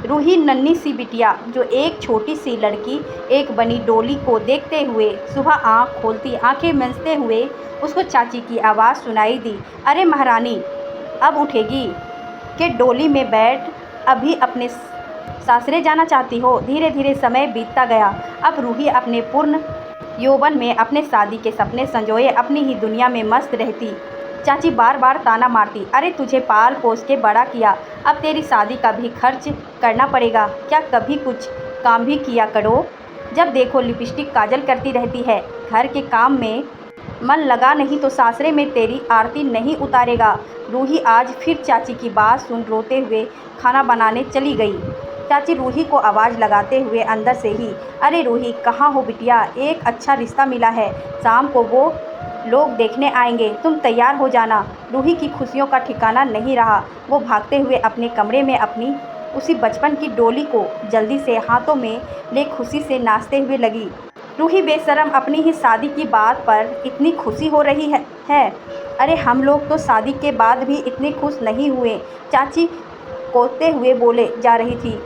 रूही नन्ही सी बिटिया जो एक छोटी सी लड़की एक बनी डोली को देखते हुए सुबह आँख खोलती आंखें मंजते हुए उसको चाची की आवाज़ सुनाई दी, अरे महारानी अब उठेगी कि डोली में बैठ अभी अपने सासरे जाना चाहती हो। धीरे धीरे समय बीतता गया। अब रूही अपने पूर्ण यौवन में अपने शादी के सपने संजोए अपनी ही दुनिया में मस्त रहती। चाची बार बार ताना मारती, अरे तुझे पाल पोस के बड़ा किया, अब तेरी शादी का भी खर्च करना पड़ेगा, क्या कभी कुछ काम भी किया करो। जब देखो लिपस्टिक काजल करती रहती है, घर के काम में मन लगा नहीं तो सासरे में तेरी आरती नहीं उतारेगा। रूही आज फिर चाची की बात सुन रोते हुए खाना बनाने चली गई। चाची रूही को आवाज़ लगाते हुए अंदर से ही, अरे रूही कहाँ हो बिटिया, एक अच्छा रिश्ता मिला है, शाम को वो लोग देखने आएंगे, तुम तैयार हो जाना। रूही की खुशियों का ठिकाना नहीं रहा। वो भागते हुए अपने कमरे में अपनी उसी बचपन की डोली को जल्दी से हाथों में ले खुशी से नाचते हुए लगी। रूही बेशरम अपनी ही शादी की बात पर इतनी खुशी हो रही है। अरे हम लोग तो शादी के बाद भी इतने खुश नहीं हुए, चाची कोसते हुए बोले जा रही थी।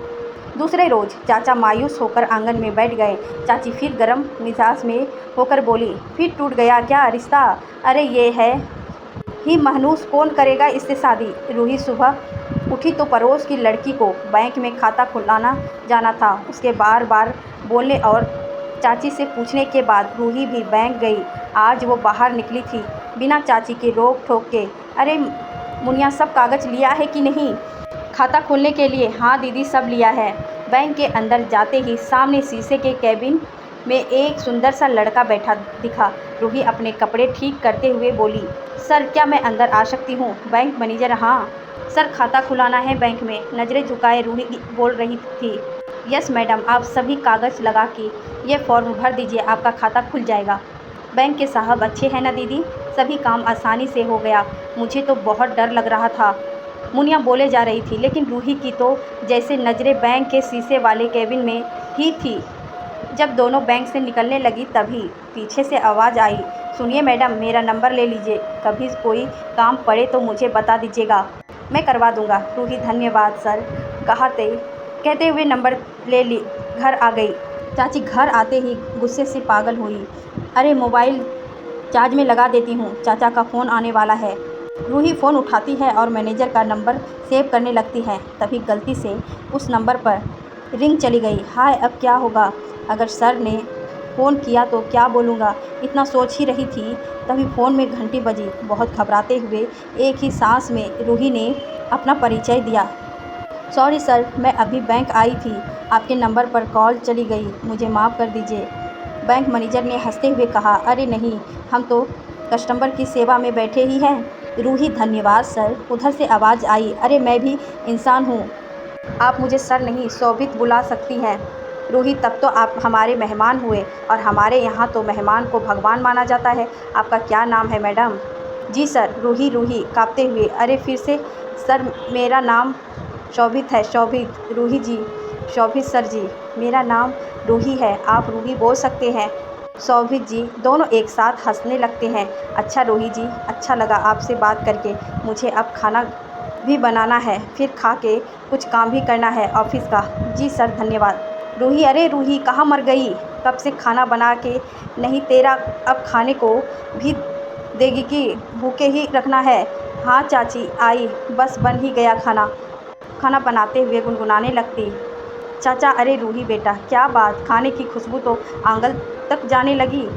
दूसरे रोज़ चाचा मायूस होकर आंगन में बैठ गए। चाची फिर गर्म मिजाज में होकर बोली, फिर टूट गया क्या रिश्ता, अरे ये है ही महनूस, कौन करेगा इससे शादी। रूही सुबह उठी तो पड़ोस की लड़की को बैंक में खाता खुलाना जाना था। उसके बार बार बोलने और चाची से पूछने के बाद रूही भी बैंक गई। आज वो बाहर निकली थी बिना चाची के रोक ठोक के, अरे मुनिया सब कागज़ लिया है कि नहीं खाता खोलने के लिए। हाँ दीदी सब लिया है। बैंक के अंदर जाते ही सामने शीशे के कैबिन में एक सुंदर सा लड़का बैठा दिखा। रूही अपने कपड़े ठीक करते हुए बोली, सर क्या मैं अंदर आ सकती हूँ। बैंक मैनेजर, हाँ सर खाता खुलाना है बैंक में, नज़रें झुकाए रूही बोल रही थी। यस मैडम, आप सभी कागज़ लगा के ये फॉर्म भर दीजिए, आपका खाता खुल जाएगा। बैंक के साहब अच्छे हैं ना दीदी, सभी काम आसानी से हो गया, मुझे तो बहुत डर लग रहा था, मुनिया बोले जा रही थी। लेकिन रूही की तो जैसे नज़रें बैंक के शीशे वाले केबिन में ही थी। जब दोनों बैंक से निकलने लगी तभी पीछे से आवाज़ आई, सुनिए मैडम मेरा नंबर ले लीजिए, कभी कोई काम पड़े तो मुझे बता दीजिएगा, मैं करवा दूंगा। रूही धन्यवाद सर कहते हुए नंबर ले ली घर आ गई। चाची घर आते ही गुस्से से पागल हुई, अरे मोबाइल चार्ज में लगा देती हूँ, चाचा का फ़ोन आने वाला है। रूही फ़ोन उठाती है और मैनेजर का नंबर सेव करने लगती है। तभी गलती से उस नंबर पर रिंग चली गई। हाय अब क्या होगा, अगर सर ने फ़ोन किया तो क्या बोलूँगा, इतना सोच ही रही थी तभी फ़ोन में घंटी बजी। बहुत घबराते हुए एक ही सांस में रूही ने अपना परिचय दिया, सॉरी सर मैं अभी बैंक आई थी, आपके नंबर पर कॉल चली गई, मुझे माफ़ कर दीजिए। बैंक मैनेजर ने हंसते हुए कहा, अरे नहीं हम तो कस्टमर की सेवा में बैठे ही हैं। रूही धन्यवाद सर। उधर से आवाज़ आई, अरे मैं भी इंसान हूँ, आप मुझे सर नहीं शोभित बुला सकती हैं। रूही तब तो आप हमारे मेहमान हुए और हमारे यहाँ तो मेहमान को भगवान माना जाता है। आपका क्या नाम है मैडम। जी सर। रूही काँपते हुए, अरे फिर से सर मेरा नाम शोभित है। शोभित, रूही जी, शोभित सर जी, मेरा नाम रूही है, आप रूही बोल सकते हैं। शोभित जी, दोनों एक साथ हंसने लगते हैं। अच्छा रूही जी, अच्छा लगा आपसे बात करके, मुझे अब खाना भी बनाना है, फिर खा के कुछ काम भी करना है ऑफिस का। जी सर धन्यवाद। रूही, अरे रूही कहाँ मर गई, कब से खाना बना के नहीं तेरा अब खाने को भी देगी कि भूखे ही रखना है। हाँ चाची आई, बस बन ही गया खाना। खाना बनाते हुए गुनगुनाने लगती, चाचा अरे रूही बेटा क्या बात, खाने की खुशबू तो आंगन तक जाने लगी।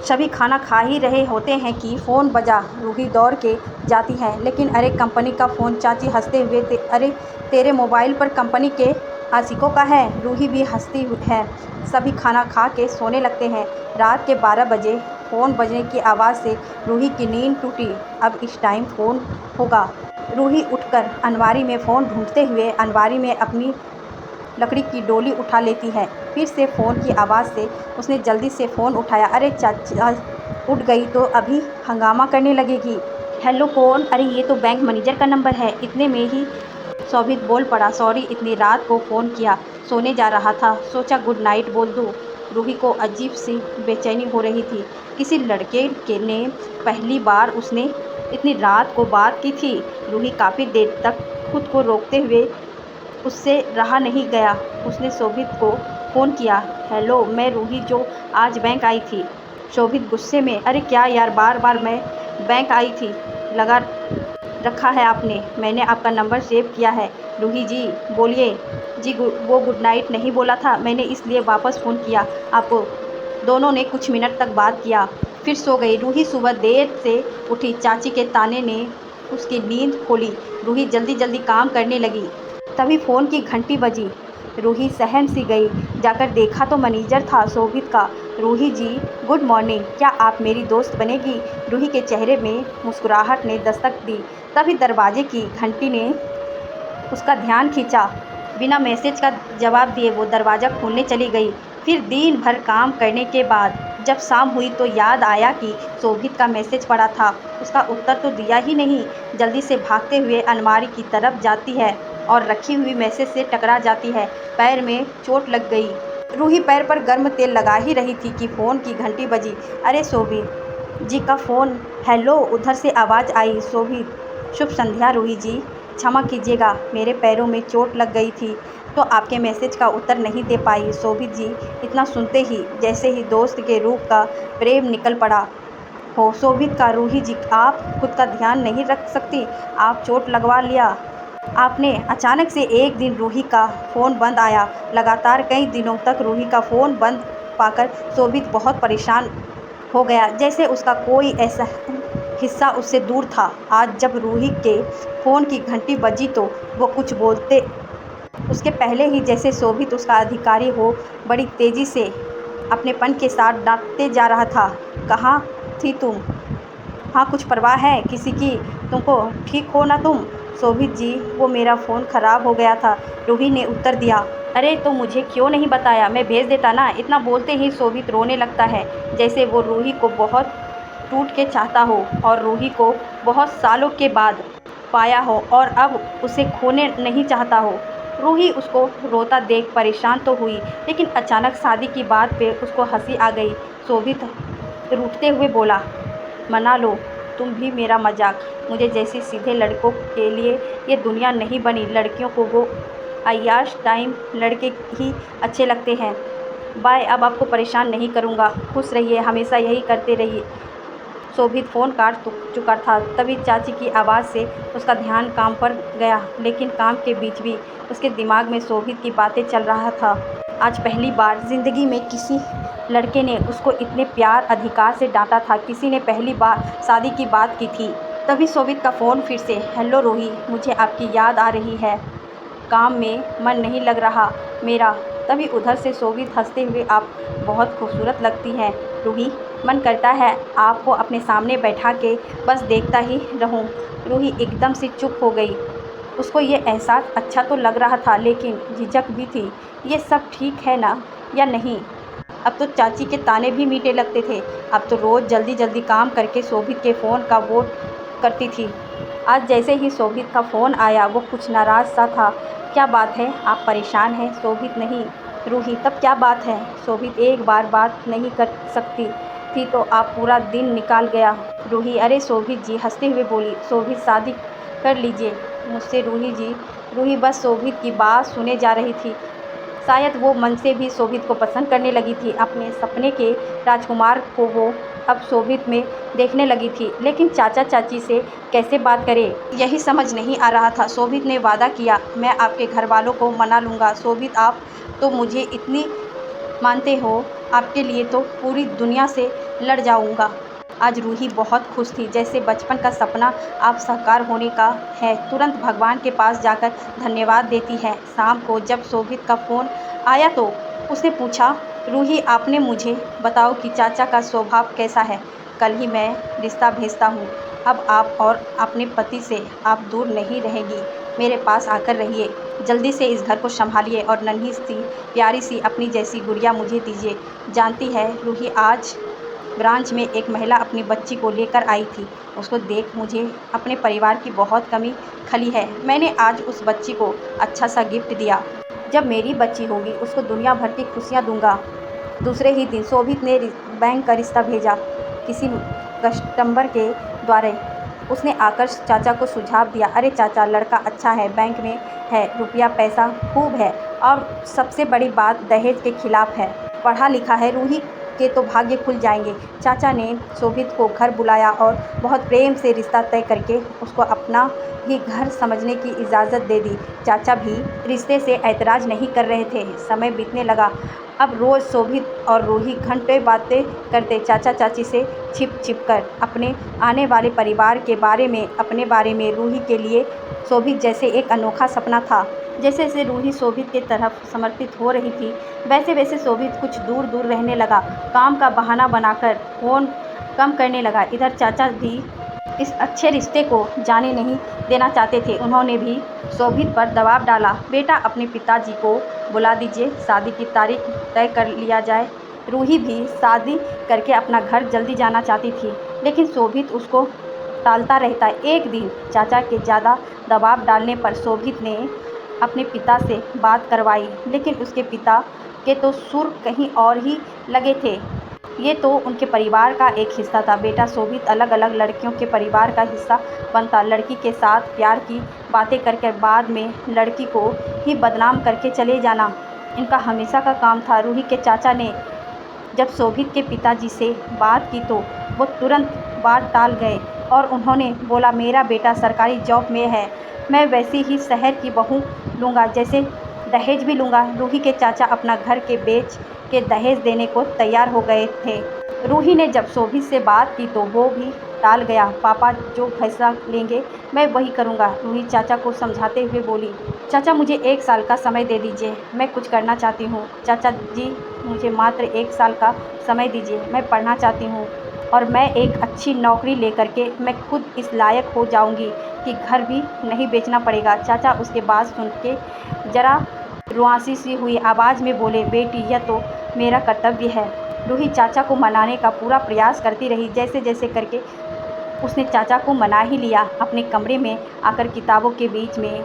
सभी खाना खा ही रहे होते हैं कि फ़ोन बजा। रूही दौड़ के जाती है, लेकिन अरे कंपनी का फ़ोन। चाची हंसते हुए, अरे तेरे मोबाइल पर कंपनी के आशिकों का है। रूही भी हंसती है। सभी खाना खा के सोने लगते हैं। रात के 12 बजे फ़ोन बजने की आवाज़ से रूही की नींद टूटी। अब इस टाइम फ़ोन होगा। रूही उठकर अलमारी में फ़ोन ढूंढते हुए अलमारी में अपनी लकड़ी की डोली उठा लेती है। फिर से फ़ोन की आवाज़ से उसने जल्दी से फ़ोन उठाया, अरे चाचा उठ गई तो अभी हंगामा करने लगेगी। हेलो कौन, अरे ये तो बैंक मैनेजर का नंबर है। इतने में ही शोभित बोल पड़ा, सॉरी इतनी रात को फ़ोन किया, सोने जा रहा था, सोचा गुड नाइट बोल दूँ। रूही को अजीब सी बेचैनी हो रही थी। किसी लड़के के ने पहली बार उसने इतनी रात को बात की थी। रूही काफ़ी देर तक खुद को रोकते हुए उससे रहा नहीं गया। उसने शोभित को फ़ोन किया। हेलो, मैं रूही जो आज बैंक आई थी। शोभित गुस्से में, अरे क्या यार, बार-बार मैं बैंक आई थी लगा रखा है आपने। मैंने आपका नंबर सेव किया है। रूही जी बोलिए। जी वो गुड नाइट नहीं बोला था, मैंने इसलिए वापस फ़ोन किया आपको। दोनों ने कुछ मिनट तक बात किया, फिर सो गई। रूही सुबह देर से उठी। चाची के ताने ने उसकी नींद खोली। रूही जल्दी जल्दी काम करने लगी। तभी फ़ोन की घंटी बजी। रूही सहम सी गई। जाकर देखा तो मैनेजर था शोभित का। रूही जी गुड मॉर्निंग, क्या आप मेरी दोस्त बनेगी? रूही के चेहरे में मुस्कुराहट ने दस्तक दी। तभी दरवाजे की घंटी ने उसका ध्यान खींचा। बिना मैसेज का जवाब दिए वो दरवाज़ा खोलने चली गई। फिर दिन भर काम करने के बाद जब शाम हुई तो याद आया कि शोभित का मैसेज पड़ा था। उसका उत्तर तो दिया ही नहीं। जल्दी से भागते हुए अलमारी की तरफ जाती है और रखी हुई मैसेज से टकरा जाती है। पैर में चोट लग गई। रूही पैर पर गर्म तेल लगा ही रही थी कि फ़ोन की घंटी बजी। अरे शोभित जी का फ़ोन। हेलो, उधर से आवाज़ आई। शोभित, शुभ संध्या रूही जी। क्षमा कीजिएगा, मेरे पैरों में चोट लग गई थी तो आपके मैसेज का उत्तर नहीं दे पाई। शोभित जी इतना सुनते ही जैसे ही दोस्त के रूप का प्रेम निकल पड़ा हो। शोभित का, रूही जी आप खुद का ध्यान नहीं रख सकती, आप चोट लगवा लिया आपने। अचानक से एक दिन रूही का फ़ोन बंद आया। लगातार कई दिनों तक रूही का फ़ोन बंद पाकर शोभित बहुत परेशान हो गया, जैसे उसका कोई ऐसा हिस्सा उससे दूर था। आज जब रूही के फ़ोन की घंटी बजी तो वो कुछ बोलते उसके पहले ही जैसे शोभित उसका अधिकारी हो, बड़ी तेज़ी से अपनेपन के साथ डांटते जा रहा था। कहाँ थी तुम? हाँ, कुछ परवाह है किसी की तुमको? ठीक हो ना तुम? शोभित जी वो मेरा फ़ोन ख़राब हो गया था, रूही ने उत्तर दिया। अरे तो मुझे क्यों नहीं बताया, मैं भेज देता ना। इतना बोलते ही शोभित रोने लगता है, जैसे वो रूही को बहुत टूट के चाहता हो और रूही को बहुत सालों के बाद पाया हो और अब उसे खोने नहीं चाहता हो। रूही उसको रोता देख परेशान तो हुई, लेकिन अचानक शादी की बात पे उसको हंसी आ गई। शोभित रूठते हुए बोला, मना लो तुम भी मेरा मजाक। मुझे जैसी सीधे लड़कों के लिए ये दुनिया नहीं बनी। लड़कियों को वो अय्याश टाइम लड़के ही अच्छे लगते हैं। बाय, अब आपको परेशान नहीं करूँगा। खुश रहिए, हमेशा यही करते रहिए। शोभित फ़ोन काट चुका था। तभी चाची की आवाज़ से उसका ध्यान काम पर गया, लेकिन काम के बीच भी उसके दिमाग में शोभित की बातें चल रहा था। आज पहली बार ज़िंदगी में किसी लड़के ने उसको इतने प्यार अधिकार से डांटा था। किसी ने पहली बार शादी की बात की थी। तभी शोभित का फ़ोन फिर से। हेलो रूही, मुझे आपकी याद आ रही है, काम में मन नहीं लग रहा मेरा। तभी उधर से शोभित हंसते हुए, आप बहुत खूबसूरत लगती हैं रूही, मन करता है आपको अपने सामने बैठा के बस देखता ही रहूं। रूही एकदम से चुप हो गई। उसको ये एहसास अच्छा तो लग रहा था, लेकिन झिझक भी थी। ये सब ठीक है ना या नहीं? अब तो चाची के ताने भी मीठे लगते थे। अब तो रोज़ जल्दी जल्दी काम करके शोभित के फ़ोन का वेट करती थी। आज जैसे ही शोभित का फ़ोन आया वो कुछ नाराज़ सा था। क्या बात है, आप परेशान हैं? शोभित, नहीं। रूही, तब क्या बात है? शोभित, एक बार बात नहीं कर सकती थी तो आप पूरा दिन निकाल गया। रूही, अरे शोभित जी हंसते हुए बोली। शोभित, शादी कर लीजिए मुझसे रूही जी। रूही बस शोभित की बात सुने जा रही थी। शायद वो मन से भी शोभित को पसंद करने लगी थी। अपने सपने के राजकुमार को वो अब शोभित में देखने लगी थी, लेकिन चाचा चाची से कैसे बात करे यही समझ नहीं आ रहा था। शोभित ने वादा किया, मैं आपके घर वालों को मना लूँगा। शोभित, आप तो मुझे इतनी मानते हो, आपके लिए तो पूरी दुनिया से लड़ जाऊँगा। आज रूही बहुत खुश थी, जैसे बचपन का सपना अब साकार होने का है। तुरंत भगवान के पास जाकर धन्यवाद देती है। शाम को जब शोभित का फ़ोन आया तो उसने पूछा, रूही आपने मुझे बताओ कि चाचा का स्वभाव कैसा है? कल ही मैं रिश्ता भेजता हूँ। अब आप और अपने पति से आप दूर नहीं रहेगी। मेरे पास आकर रहिए। जल्दी से इस घर को संभालिए और नन्ही सी प्यारी सी अपनी जैसी गुड़िया मुझे दीजिए। जानती है रूही, आज ब्रांच में एक महिला अपनी बच्ची को लेकर आई थी। उसको देख मुझे अपने परिवार की बहुत कमी खली है। मैंने आज उस बच्ची को अच्छा सा गिफ्ट दिया। जब मेरी बच्ची होगी उसको दुनिया भर की खुशियाँ दूंगा। दूसरे ही दिन शोभित ने बैंक का रिश्ता भेजा, किसी कस्टमर के द्वारा। उसने आकर चाचा को सुझाव दिया, अरे चाचा, लड़का अच्छा है, बैंक में है, रुपया पैसा खूब है और सबसे बड़ी बात दहेज के खिलाफ है, पढ़ा लिखा है, रूही के तो भाग्य खुल जाएंगे। चाचा ने शोभित को घर बुलाया और बहुत प्रेम से रिश्ता तय करके उसको अपना ही घर समझने की इजाज़त दे दी। चाचा भी रिश्ते से ऐतराज़ नहीं कर रहे थे। समय बीतने लगा। अब रोज़ शोभित और रूही घंटे बातें करते, चाचा चाची से छिप छिप कर अपने आने वाले परिवार के बारे में, अपने बारे में। रूही के लिए शोभित जैसे एक अनोखा सपना था। जैसे जैसे रूही शोभित की तरफ समर्पित हो रही थी, वैसे वैसे शोभित कुछ दूर दूर रहने लगा। काम का बहाना बनाकर फ़ोन कम करने लगा। इधर चाचा भी इस अच्छे रिश्ते को जाने नहीं देना चाहते थे। उन्होंने भी शोभित पर दबाव डाला, बेटा अपने पिताजी को बुला दीजिए, शादी की तारीख तय कर लिया जाए। रूही भी शादी करके अपना घर जल्दी जाना चाहती थी, लेकिन शोभित उसको टालता रहता। एक दिन चाचा के ज़्यादा दबाव डालने पर शोभित ने अपने पिता से बात करवाई, लेकिन उसके पिता के तो सुर कहीं और ही लगे थे। ये तो उनके परिवार का एक हिस्सा था। बेटा शोभित अलग अलग लड़कियों के परिवार का हिस्सा बनता, लड़की के साथ प्यार की बातें करके बाद में लड़की को ही बदनाम करके चले जाना इनका हमेशा का काम था। रूही के चाचा ने जब शोभित के पिताजी से बात की तो वो तुरंत बात टाल गए और उन्होंने बोला, मेरा बेटा सरकारी जॉब में है, मैं वैसी ही शहर की बहू लूँगा, जैसे दहेज भी लूँगा। रूही के चाचा अपना घर के बेच के दहेज देने को तैयार हो गए थे। रूही ने जब शोभित से बात की तो वो भी टाल गया। पापा जो फैसला लेंगे मैं वही करूँगा। रूही चाचा को समझाते हुए बोली, चाचा मुझे 1 साल का समय दे दीजिए, मैं कुछ करना चाहती हूँ। चाचा जी मुझे मात्र 1 साल का समय दीजिए, मैं पढ़ना चाहती हूँ और मैं एक अच्छी नौकरी लेकर के मैं खुद इस लायक हो जाऊँगी कि घर भी नहीं बेचना पड़ेगा। चाचा उसके बात सुन के ज़रा रुआँसी सी हुई आवाज़ में बोले, बेटी यह तो मेरा कर्तव्य है। रूही चाचा को मनाने का पूरा प्रयास करती रही। जैसे जैसे करके उसने चाचा को मना ही लिया। अपने कमरे में आकर किताबों के बीच में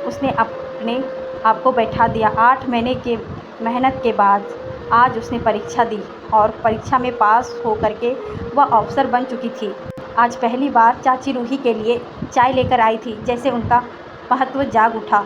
उसने अपने आप को बैठा दिया। 8 महीने के मेहनत के बाद आज उसने परीक्षा दी और परीक्षा में पास हो करके वह अफ़सर बन चुकी थी। आज पहली बार चाची रूही के लिए चाय लेकर आई थी। जैसे उनका महत्व जाग उठा।